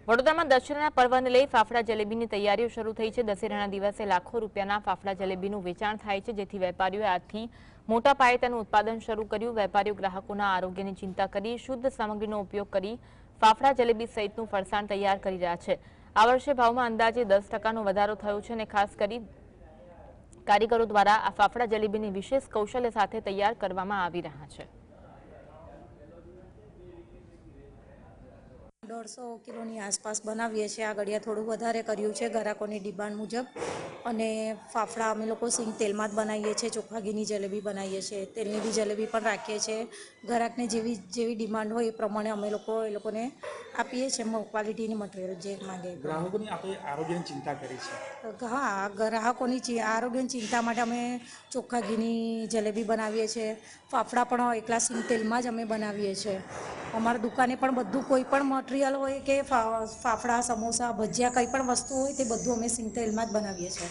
વડોદરામાં દશેરાના પર્વને લઈ ફાફડા જલેબીની તૈયારીઓ શરૂ થઈ છે। દશેરાના દિવસે લાખો રૂપિયાના ફાફડા જલેબીનું વેચાણ થાય છે, જેથી વેપારીઓએ આજથી મોટા પાયે તેનું ઉત્પાદન શરૂ કર્યું। વેપારીઓ ગ્રાહકોના આરોગ્યની ચિંતા કરી શુદ્ધ સામગ્રીનો ઉપયોગ કરી ફાફડા જલેબી સહિતનું ફરસાણ તૈયાર કરી રહ્યા છે। આ વર્ષે ભાવમાં અંદાજે 10% વધારો થયો છે અને ખાસ કરી કારીગરો દ્વારા આ ફાફડા જલેબીની વિશેષ કૌશલ્ય સાથે તૈયાર કરવામાં આવી રહ્યા છે। 150 કિલોની આસપાસ બનાવીએ છીએ। આ ઘડિયા થોડું વધારે કર્યું છે ગ્રાહકોની ડિમાન્ડ મુજબ। અને ફાફડા અમે લોકો સિંગ તેલમાં જ બનાવીએ છીએ, ચોખ્ખા ઘીની જલેબી બનાવીએ છીએ, તેલની બી જલેબી પણ રાખીએ છીએ। ગ્રાહકને જેવી ડિમાન્ડ હોય એ પ્રમાણે અમે એ લોકોને આપીએ છીએ ક્વોલિટીની મટીરિયલ જે માંગે। ગ્રાહકોની આપણે આરોગ્યની ચિંતા કરી છે। હા, ગ્રાહકોની આરોગ્યની ચિંતા માટે અમે ચોખ્ખા ઘીની જલેબી બનાવીએ છીએ। ફાફડા પણ એકલા સિંગ તેલમાં જ અમે બનાવીએ છીએ। અમારી દુકાને પણ બધું કોઈ પણ મટીરિયલ હોય કે ફાફડા, સમોસા, ભજીયા કંઈ પણ વસ્તુ હોય તે બધું અમે સિંગ તેલમાં જ બનાવીએ છીએ।